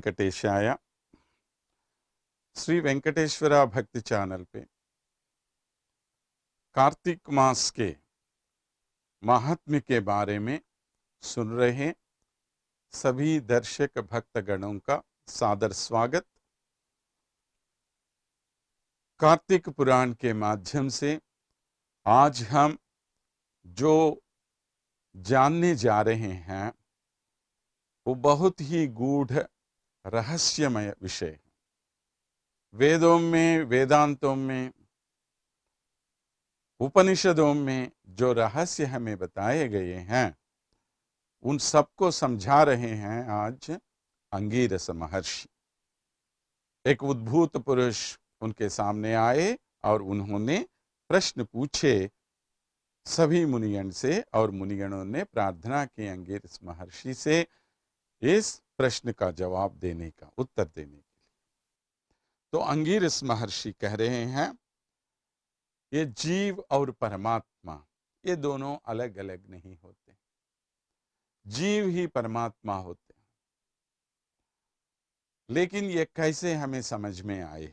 वेंकटेशाय। श्री वेंकटेश्वरा भक्ति चैनल पे कार्तिक मास के महात्म्य के बारे में सुन रहे सभी दर्शक भक्तगणों का सादर स्वागत। कार्तिक पुराण के माध्यम से आज हम जो जानने जा रहे हैं वो बहुत ही गूढ़ रहस्यमय विषय है। वेदों में, वेदांतों में, उपनिषदों में जो रहस्य हमें बताए गए हैं उन सबको समझा रहे हैं आज अंगीरस महर्षि। एक उद्भूत पुरुष उनके सामने आए और उन्होंने प्रश्न पूछे सभी मुनिगण से, और मुनिगणों ने प्रार्थना की अंगीरस महर्षि से इस प्रश्न का जवाब देने का, उत्तर देने के लिए। तो अंगीरस महर्षि कह रहे हैं ये जीव और परमात्मा ये दोनों अलग अलग नहीं होते, जीव ही परमात्मा होते हैं। लेकिन ये कैसे हमें समझ में आए?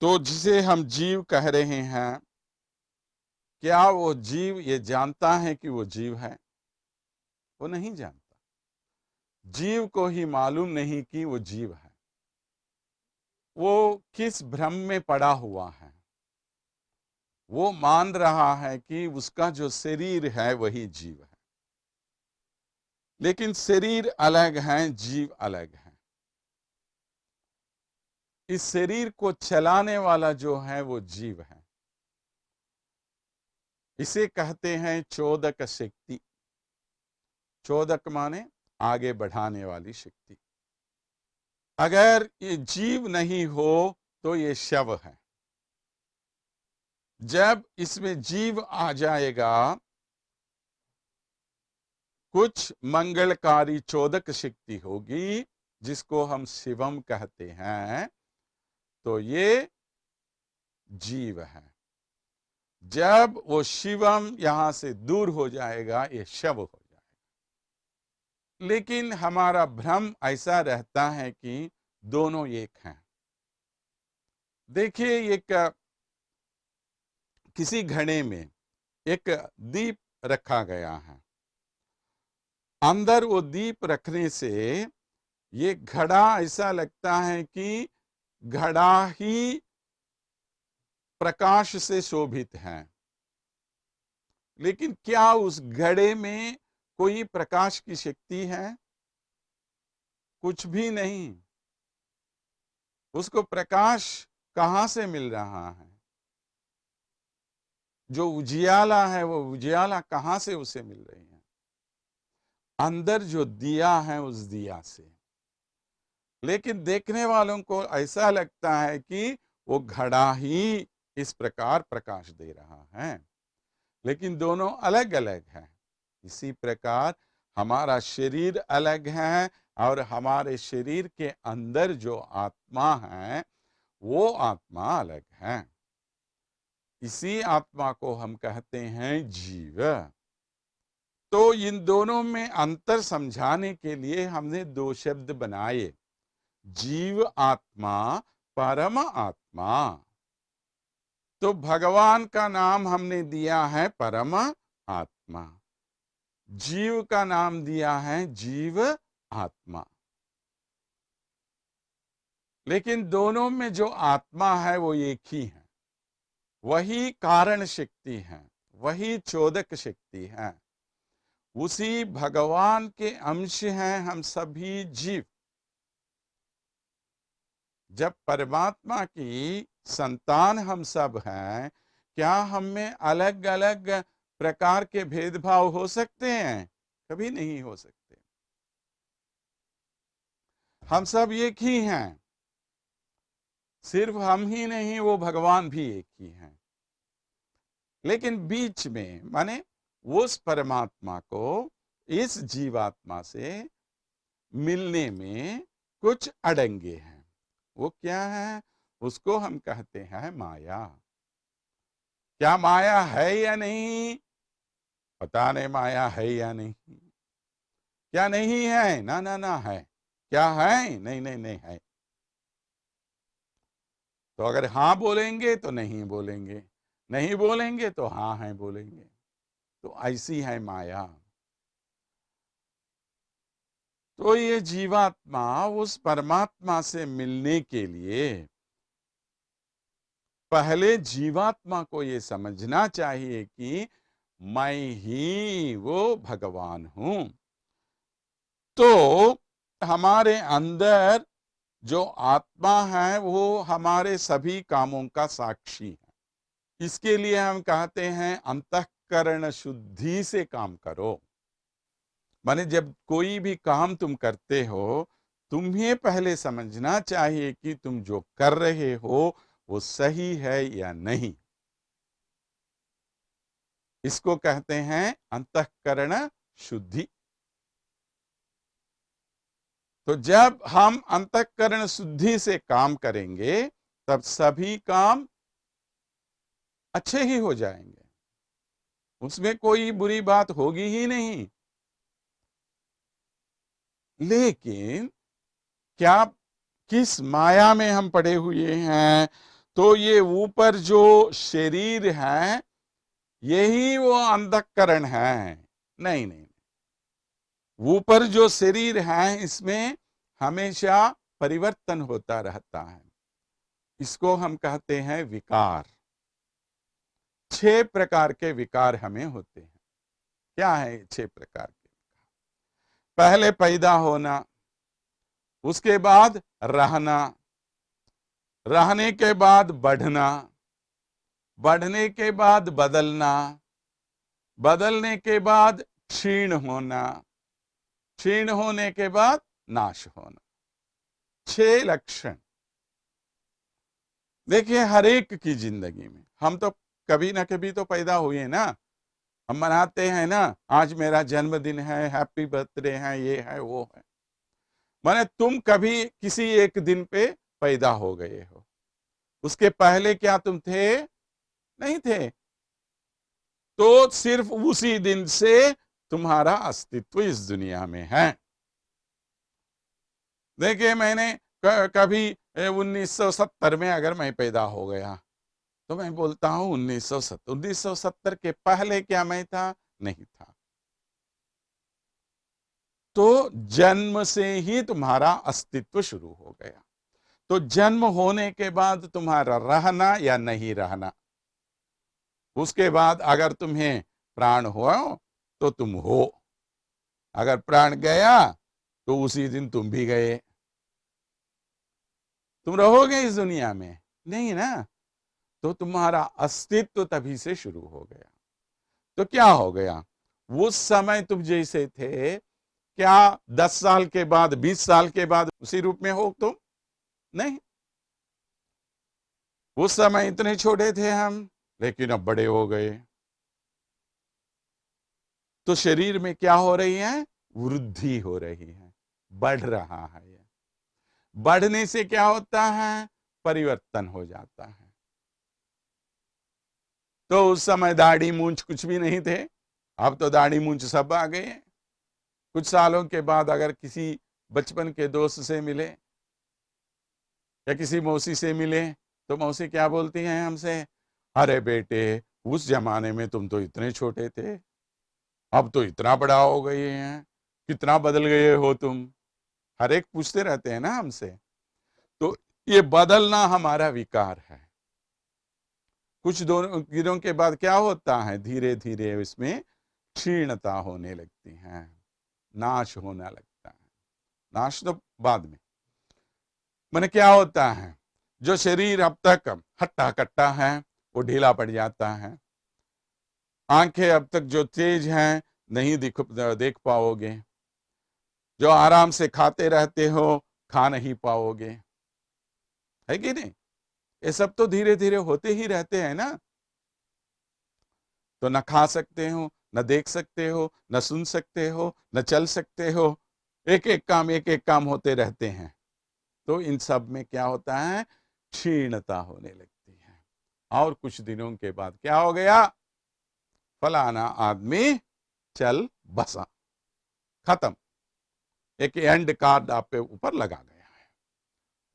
तो जिसे हम जीव कह रहे हैं, क्या वो जीव ये जानता है कि वो जीव है? वो नहीं जानता। जीव को ही मालूम नहीं कि वो जीव है। वो किस भ्रम में पड़ा हुआ है। वो मान रहा है कि उसका जो शरीर है वही जीव है, लेकिन शरीर अलग है, जीव अलग है। इस शरीर को चलाने वाला जो है वो जीव है। इसे कहते हैं चोदक शक्ति। चोदक माने आगे बढ़ाने वाली शक्ति। अगर ये जीव नहीं हो तो ये शव है। जब इसमें जीव आ जाएगा, कुछ मंगलकारी चोदक शक्ति होगी जिसको हम शिवम कहते हैं, तो ये जीव है। जब वो शिवम यहां से दूर हो जाएगा ये शव हो जाएगा। लेकिन हमारा भ्रम ऐसा रहता है कि दोनों एक हैं। देखिए, एक किसी घड़े में एक दीप रखा गया है। अंदर वो दीप रखने से ये घड़ा ऐसा लगता है कि घड़ा ही प्रकाश से शोभित है, लेकिन क्या उस घड़े में कोई प्रकाश की शक्ति है? कुछ भी नहीं। उसको प्रकाश कहां से मिल रहा है? जो उजियाला है वो उजियाला कहां से उसे मिल रही है? अंदर जो दिया है उस दिया से। लेकिन देखने वालों को ऐसा लगता है कि वो घड़ा ही इस प्रकार प्रकाश दे रहा है, लेकिन दोनों अलग अलग हैं। इसी प्रकार हमारा शरीर अलग है और हमारे शरीर के अंदर जो आत्मा है वो आत्मा अलग है। इसी आत्मा को हम कहते हैं जीव। तो इन दोनों में अंतर समझाने के लिए हमने दो शब्द बनाए, जीव आत्मा, परम आत्मा। तो भगवान का नाम हमने दिया है परम आत्मा, जीव का नाम दिया है जीव आत्मा। लेकिन दोनों में जो आत्मा है वो एक ही है, वही कारण शक्ति है, वही चोदक शक्ति है। उसी भगवान के अंश हैं हम सभी जीव। जब परमात्मा की संतान हम सब हैं, क्या हम में अलग अलग प्रकार के भेदभाव हो सकते हैं? कभी नहीं हो सकते। हम सब एक ही हैं। सिर्फ हम ही नहीं, वो भगवान भी एक ही हैं। लेकिन बीच में माने उस परमात्मा को इस जीवात्मा से मिलने में कुछ अड़ंगे हैं। वो क्या है? उसको हम कहते हैं माया। क्या माया है या नहीं? पता नहीं माया है या नहीं। क्या नहीं है? ना ना ना है। क्या है? नहीं नहीं नहीं है। तो अगर हाँ बोलेंगे तो नहीं बोलेंगे, नहीं बोलेंगे तो हाँ है बोलेंगे। तो ऐसी है माया। तो ये जीवात्मा उस परमात्मा से मिलने के लिए पहले जीवात्मा को ये समझना चाहिए कि मैं ही वो भगवान हूं। तो हमारे अंदर जो आत्मा है वो हमारे सभी कामों का साक्षी है। इसके लिए हम कहते हैं अंतःकरण शुद्धि से काम करो। माने जब कोई भी काम तुम करते हो, तुम्हें पहले समझना चाहिए कि तुम जो कर रहे हो वो सही है या नहीं। इसको कहते हैं अंतःकरण शुद्धि। तो जब हम अंतःकरण शुद्धि से काम करेंगे तब सभी काम अच्छे ही हो जाएंगे, उसमें कोई बुरी बात होगी ही नहीं। लेकिन क्या किस माया में हम पड़े हुए हैं? तो ये ऊपर जो शरीर है यही वो अंतःकरण है। नहीं नहीं, ऊपर जो शरीर है इसमें हमेशा परिवर्तन होता रहता है। इसको हम कहते हैं विकार। 6 प्रकार के विकार हमें होते हैं। क्या है 6 प्रकार के? पहले पैदा होना, उसके बाद रहना, रहने के बाद बढ़ना, बढ़ने के बाद बदलना, बदलने के बाद क्षीण होना, क्षीण होने के बाद नाश होना। 6 लक्षण देखिए हर एक की जिंदगी में। हम तो कभी ना कभी तो पैदा हुए ना, हम मनाते हैं ना, आज मेरा जन्मदिन है, हैप्पी बर्थडे है, ये है वो है। माने तुम कभी किसी एक दिन पे पैदा हो गए हो, उसके पहले क्या तुम थे? नहीं थे। तो सिर्फ उसी दिन से तुम्हारा अस्तित्व इस दुनिया में है। देखिए मैंने कभी 1970 में अगर मैं पैदा हो गया तो मैं बोलता हूं 1970 के पहले क्या मैं था? नहीं था। तो जन्म से ही तुम्हारा अस्तित्व शुरू हो गया। तो जन्म होने के बाद तुम्हारा रहना या नहीं रहना, उसके बाद अगर तुम्हें प्राण हो तो तुम हो, अगर प्राण गया तो उसी दिन तुम भी गए। तुम रहोगे इस दुनिया में? नहीं ना। तो तुम्हारा अस्तित्व तभी से शुरू हो गया। तो क्या हो गया? उस समय तुम जैसे थे, क्या 10 साल के बाद 20 साल के बाद उसी रूप में हो तुम? नहीं। उस समय इतने छोटे थे हम, लेकिन अब बड़े हो गए। तो शरीर में क्या हो रही है? वृद्धि हो रही है, बढ़ रहा है। बढ़ने से क्या होता है? परिवर्तन हो जाता है। तो उस समय दाढ़ी मूंछ कुछ भी नहीं थे, अब तो दाढ़ी मूंछ सब आ गए। कुछ सालों के बाद अगर किसी बचपन के दोस्त से मिले या किसी मौसी से मिले तो मौसी क्या बोलती हैं हमसे? अरे बेटे, उस जमाने में तुम तो इतने छोटे थे, अब तो इतना बड़ा हो गए हैं, कितना बदल गए हो तुम। हर एक पूछते रहते हैं ना हमसे। तो ये बदलना हमारा विकार है। कुछ दिनों के बाद क्या होता है? धीरे धीरे इसमें क्षीणता होने लगती है, नाश होने लगता है। नाश तो बाद में। मैंने क्या होता है? जो शरीर अब तक हट्टा कट्टा है वो ढीला पड़ जाता है। आंखें अब तक जो तेज हैं नहीं देख पाओगे। जो आराम से खाते रहते हो खा नहीं पाओगे, है कि नहीं? ये सब तो धीरे धीरे होते ही रहते हैं ना। तो न खा सकते हो, न देख सकते हो, न सुन सकते हो, न चल सकते हो। एक एक काम होते रहते हैं। तो इन सब में क्या होता है? क्षीणता होने लगती है। और कुछ दिनों के बाद क्या हो गया? फलाना आदमी चल बसा, खत्म। एक एंड कार्ड आप पे ऊपर लगा गया है।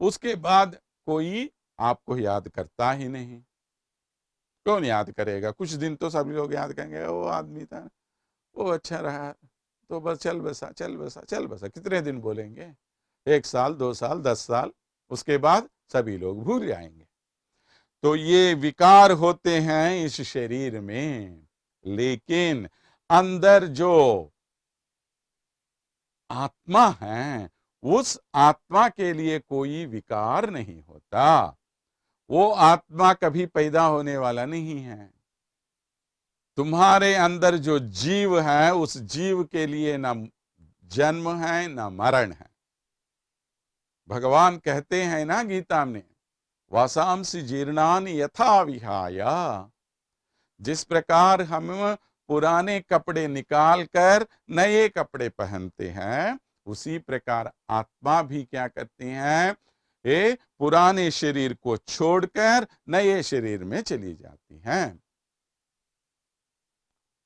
उसके बाद कोई आपको याद करता ही नहीं। कौन याद करेगा? कुछ दिन तो सभी लोग याद करेंगे, वो आदमी था, वो अच्छा रहा, तो बस चल बसा चल बसा चल बसा। कितने दिन बोलेंगे? 1 साल, 2 साल, 10 साल, उसके बाद सभी लोग भूल जाएंगे। तो ये विकार होते हैं इस शरीर में, लेकिन अंदर जो आत्मा है, उस आत्मा के लिए कोई विकार नहीं होता। वो आत्मा कभी पैदा होने वाला नहीं है। तुम्हारे अंदर जो जीव है, उस जीव के लिए ना जन्म है ना मरण है। भगवान कहते हैं ना गीता में, वासांसि जीर्णानि यथा विहाय। जिस प्रकार हम पुराने कपड़े निकाल कर नए कपड़े पहनते हैं, उसी प्रकार आत्मा भी क्या करती हैं, ये पुराने शरीर को छोड़कर नए शरीर में चली जाती हैं।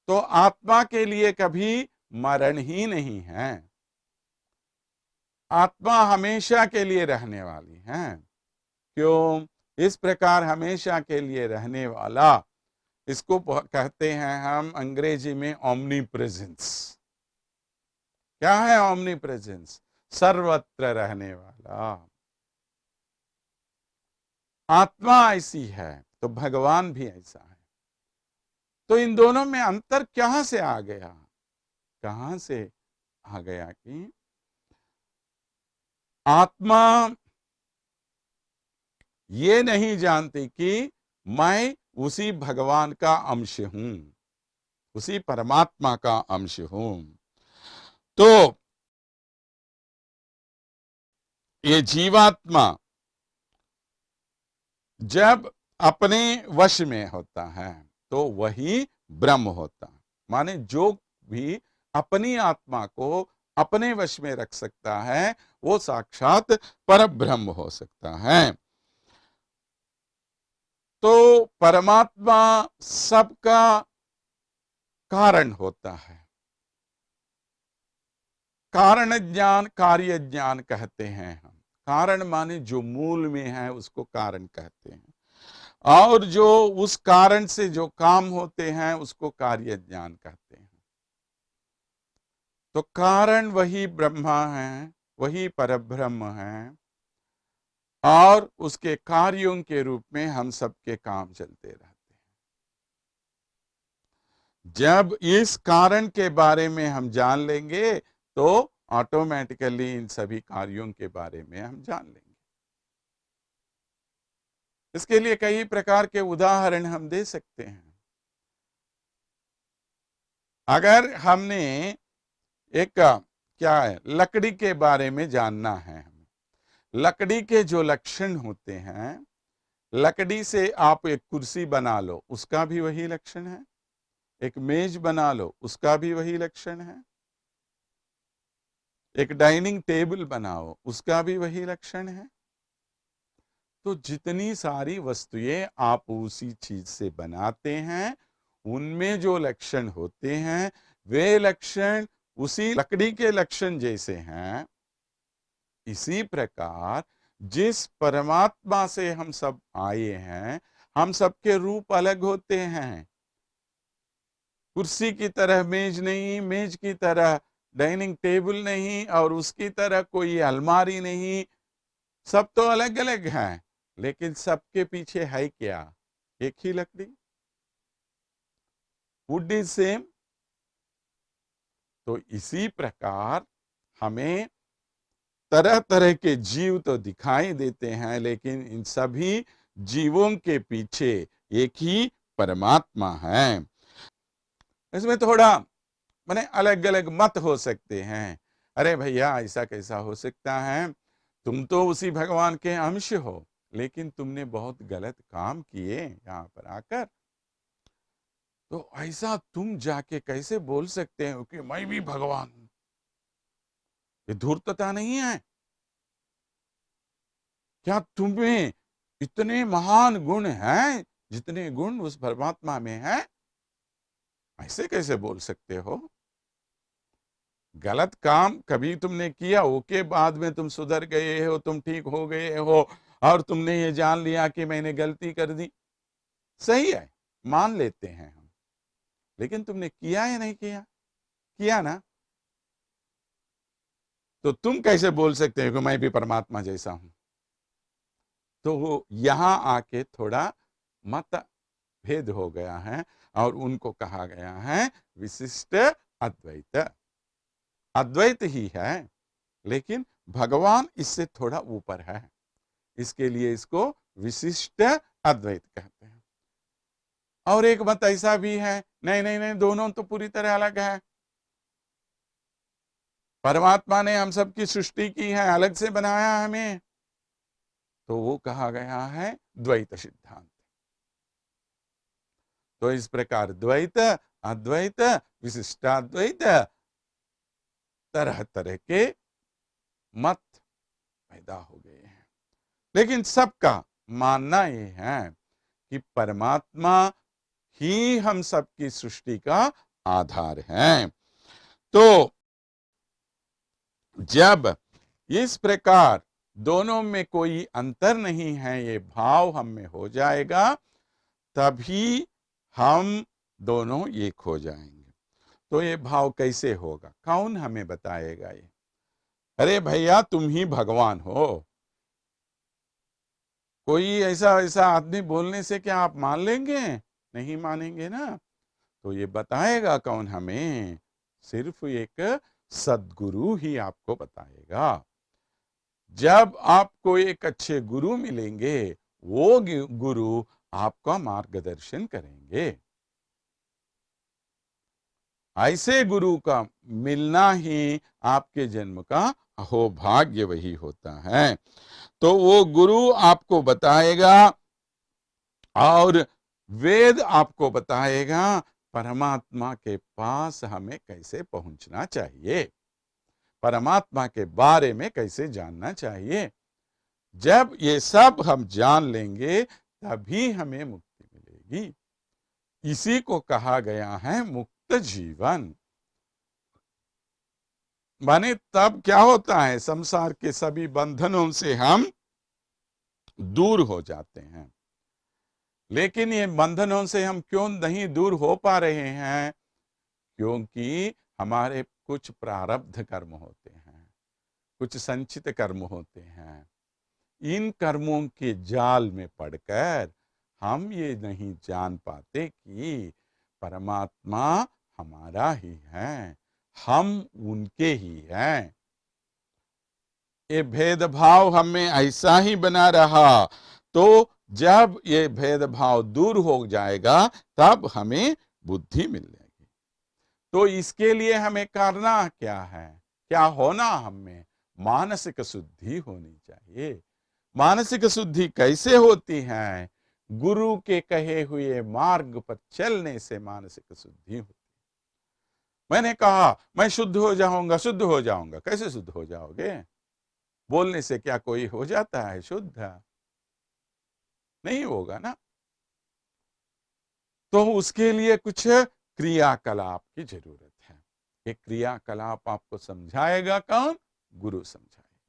तो आत्मा के लिए कभी मरण ही नहीं है। आत्मा हमेशा के लिए रहने वाली है। क्यों? इस प्रकार हमेशा के लिए रहने वाला, इसको कहते हैं हम अंग्रेजी में ओमनी प्रेजेंस। क्या है ओमनी प्रेजेंस? सर्वत्र रहने वाला। आत्मा ऐसी है तो भगवान भी ऐसा है। तो इन दोनों में अंतर कहां से आ गया? कहां से आ गया कि आत्मा ये नहीं जानती कि मैं उसी भगवान का अंश हूं, उसी परमात्मा का अंश हूं। तो ये जीवात्मा जब अपने वश में होता है तो वही ब्रह्म होता है। माने जो भी अपनी आत्मा को अपने वश में रख सकता है, वो साक्षात परब्रह्म हो सकता है। तो परमात्मा सबका कारण होता है। कारण ज्ञान, कार्य ज्ञान कहते हैं हम। कारण माने जो मूल में है उसको कारण कहते हैं, और जो उस कारण से जो काम होते हैं उसको कार्य ज्ञान कहते हैं। तो कारण वही ब्रह्मा है, वही परब्रह्म है, और उसके कार्यों के रूप में हम सबके काम चलते रहते हैं। जब इस कारण के बारे में हम जान लेंगे तो ऑटोमेटिकली इन सभी कार्यों के बारे में हम जान लेंगे। इसके लिए कई प्रकार के उदाहरण हम दे सकते हैं। अगर हमने एक क्या है, लकड़ी के बारे में जानना है हमें, लकड़ी के जो लक्षण होते हैं, लकड़ी से आप एक कुर्सी बना लो, उसका भी वही लक्षण है। एक मेज बना लो, उसका भी वही लक्षण है। एक डाइनिंग टेबल बनाओ, उसका भी वही लक्षण है। तो जितनी सारी वस्तुएं आप उसी चीज से बनाते हैं, उनमें जो लक्षण होते हैं, वे लक्षण उसी लकड़ी के लक्षण जैसे हैं। इसी प्रकार जिस परमात्मा से हम सब आए हैं, हम सबके रूप अलग होते हैं। कुर्सी की तरह मेज नहीं, मेज की तरह डाइनिंग टेबल नहीं, और उसकी तरह कोई अलमारी नहीं। सब तो अलग अलग हैं, लेकिन सबके पीछे है क्या? एक ही लकड़ी। Would is same. तो इसी प्रकार हमें तरह तरह के जीव तो दिखाई देते हैं, लेकिन इन सभी जीवों के पीछे एक ही परमात्मा है। इसमें थोड़ा माने अलग अलग मत हो सकते हैं। अरे भैया, ऐसा कैसा हो सकता है? तुम तो उसी भगवान के अंश हो, लेकिन तुमने बहुत गलत काम किए यहाँ पर आकर। तो ऐसा तुम जाके कैसे बोल सकते हो कि मैं भी भगवान हूं? ये धूर्तता नहीं है? क्या तुम्हें इतने महान गुण हैं जितने गुण उस परमात्मा में हैं? ऐसे कैसे बोल सकते हो? गलत काम कभी तुमने किया, ओके, बाद में तुम सुधर गए हो, तुम ठीक हो गए हो और तुमने ये जान लिया कि मैंने गलती कर दी, सही है, मान लेते हैं हम। लेकिन तुमने किया या नहीं किया? किया ना। तो तुम कैसे बोल सकते हो कि मैं भी परमात्मा जैसा हूं? तो वो यहां आके थोड़ा मत भेद हो गया है और उनको कहा गया है विशिष्ट अद्वैत। अद्वैत ही है, लेकिन भगवान इससे थोड़ा ऊपर है, इसके लिए इसको विशिष्ट अद्वैत कहते हैं। और एक मत ऐसा भी है, नहीं नहीं नहीं, दोनों तो पूरी तरह अलग है। परमात्मा ने हम सबकी सृष्टि की है, अलग से बनाया हमें, तो वो कहा गया है द्वैत सिद्धांत। तो इस प्रकार द्वैत, अद्वैत, विशिष्टाद्वैत, तरह तरह के मत पैदा हो गए हैं। लेकिन सबका मानना ये है कि परमात्मा ही हम सबकी सृष्टि का आधार है। तो जब इस प्रकार दोनों में कोई अंतर नहीं है, ये भाव हम में हो जाएगा, तभी हम दोनों एक हो जाएंगे। तो ये भाव कैसे होगा, कौन हमें बताएगा ये? अरे भैया, तुम ही भगवान हो। कोई ऐसा ऐसा आदमी बोलने से क्या आप मान लेंगे? नहीं मानेंगे ना। तो ये बताएगा कौन हमें? सिर्फ एक सद्गुरु ही आपको बताएगा। जब आपको एक अच्छे गुरु मिलेंगे, वो गुरु आपका मार्गदर्शन करेंगे। ऐसे गुरु का मिलना ही आपके जन्म का अहोभाग्य वही होता है। तो वो गुरु आपको बताएगा और वेद आपको बताएगा परमात्मा के पास हमें कैसे पहुंचना चाहिए, परमात्मा के बारे में कैसे जानना चाहिए। जब ये सब हम जान लेंगे, तभी हमें मुक्ति मिलेगी। इसी को कहा गया है मुक्त जीवन। माने तब क्या होता है, संसार के सभी बंधनों से हम दूर हो जाते हैं। लेकिन ये बंधनों से हम क्यों नहीं दूर हो पा रहे हैं? क्योंकि हमारे कुछ प्रारब्ध कर्म होते हैं, कुछ संचित कर्म होते हैं। इन कर्मों के जाल में पड़कर हम ये नहीं जान पाते कि परमात्मा हमारा ही है, हम उनके ही हैं। ये भेदभाव हमें ऐसा ही बना रहा, तो जब ये भेदभाव दूर हो जाएगा, तब हमें बुद्धि मिल जाएगी। तो इसके लिए हमें करना क्या है, क्या होना? हमें मानसिक शुद्धि होनी चाहिए। मानसिक शुद्धि कैसे होती है? गुरु के कहे हुए मार्ग पर चलने से मानसिक शुद्धि होती है। मैंने कहा मैं शुद्ध हो जाऊंगा, शुद्ध हो जाऊंगा। कैसे शुद्ध हो जाओगे? बोलने से क्या कोई हो जाता है शुद्ध? नहीं होगा ना। तो उसके लिए कुछ क्रियाकलाप की जरूरत है। ये क्रियाकलाप आपको समझाएगा कौन? गुरु समझाएगा।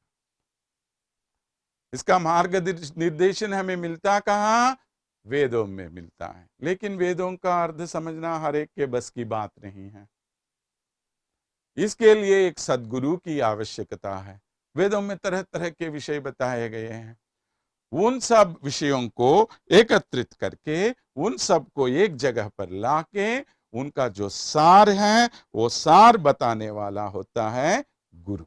इसका मार्ग निर्देशन हमें मिलता कहाँ? वेदों में मिलता है। लेकिन वेदों का अर्थ समझना हर एक के बस की बात नहीं है। इसके लिए एक सद्गुरु की आवश्यकता है। वेदों में तरह तरह के विषय बताए गए हैं। उन सब विषयों को एकत्रित करके, उन सब को एक जगह पर लाके, उनका जो सार है वो सार बताने वाला होता है गुरु।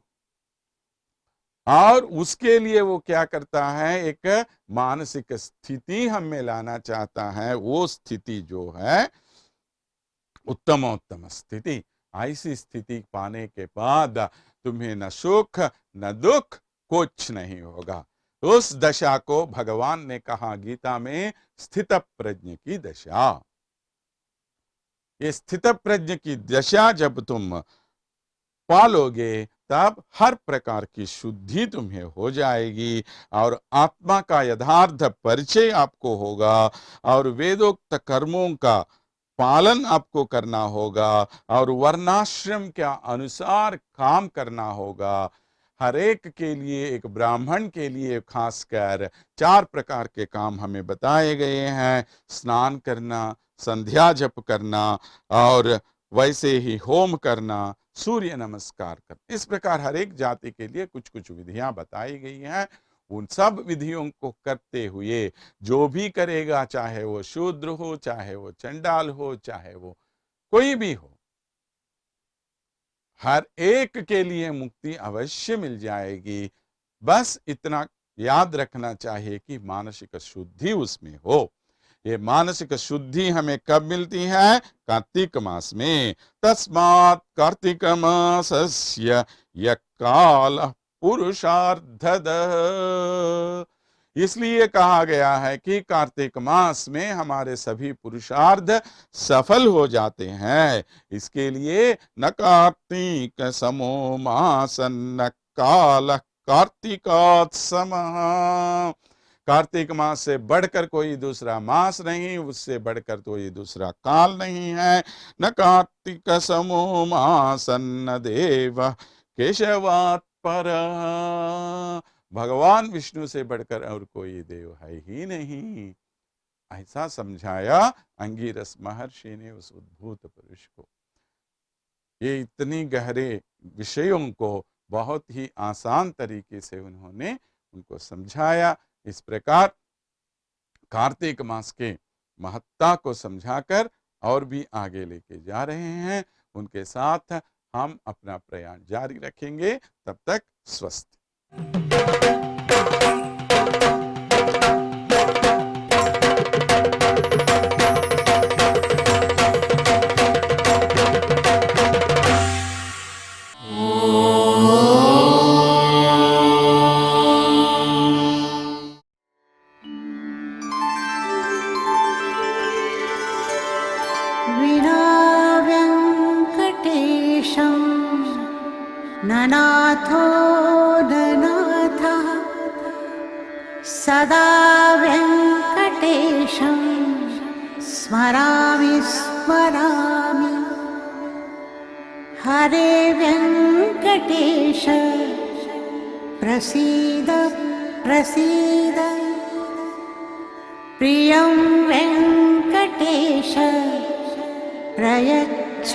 और उसके लिए वो क्या करता है, एक मानसिक स्थिति हमें लाना चाहता है। वो स्थिति जो है उत्तमोत्तम स्थिति। ऐसी स्थिति पाने के बाद तुम्हें न सुख न दुख, कुछ नहीं होगा। उस दशा को भगवान ने कहा गीता में स्थित प्रज्ञ की दशा। ये स्थित प्रज्ञ की दशा जब तुम पालोगे, तब हर प्रकार की शुद्धि तुम्हें हो जाएगी और आत्मा का यथार्थ परिचय आपको होगा और वेदोक्त कर्मों का पालन आपको करना होगा और वर्णाश्रम के अनुसार काम करना होगा। हर एक के लिए, एक ब्राह्मण के लिए खासकर 4 प्रकार के काम हमें बताए गए हैं। स्नान करना, संध्या जप करना और वैसे ही होम करना, सूर्य नमस्कार करना। इस प्रकार हर एक जाति के लिए कुछ कुछ विधियां बताई गई हैं। उन सब विधियों को करते हुए जो भी करेगा, चाहे वो शूद्र हो, चाहे वो चंडाल हो, चाहे वो कोई भी हो, हर एक के लिए मुक्ति अवश्य मिल जाएगी। बस इतना याद रखना चाहिए कि मानसिक शुद्धि उसमें हो। ये मानसिक शुद्धि हमें कब मिलती है? कार्तिक मास में। तस्मात् कार्तिक मासस्य यः कालः पुरुषार्थद। इसलिए कहा गया है कि कार्तिक मास में हमारे सभी पुरुषार्थ सफल हो जाते हैं। इसके लिए न कार्तिक समो मास न काल कार्तिकात् समः। कार्तिक मास से बढ़कर कोई दूसरा मास नहीं, उससे बढ़कर कोई दूसरा काल नहीं है। न कार्तिक समो मास न देव केशवात् परः। भगवान विष्णु से बढ़कर और कोई देव है ही नहीं। ऐसा समझाया अंगिरस महर्षि ने उस उद्भूत पुरुष को। ये इतनी गहरे विषयों को बहुत ही आसान तरीके से उन्होंने उनको समझाया। इस प्रकार कार्तिक मास के महत्ता को समझाकर और भी आगे लेके जा रहे हैं। उनके साथ हम अपना प्रयाण जारी रखेंगे। तब तक स्वस्थ। ननाथो ननाथः सदा वेङ्कटेशं स्मरामि स्मरामि। हरे वेङ्कटेश प्रसीद प्रसीद। प्रियं वेङ्कटेश प्रयच्छ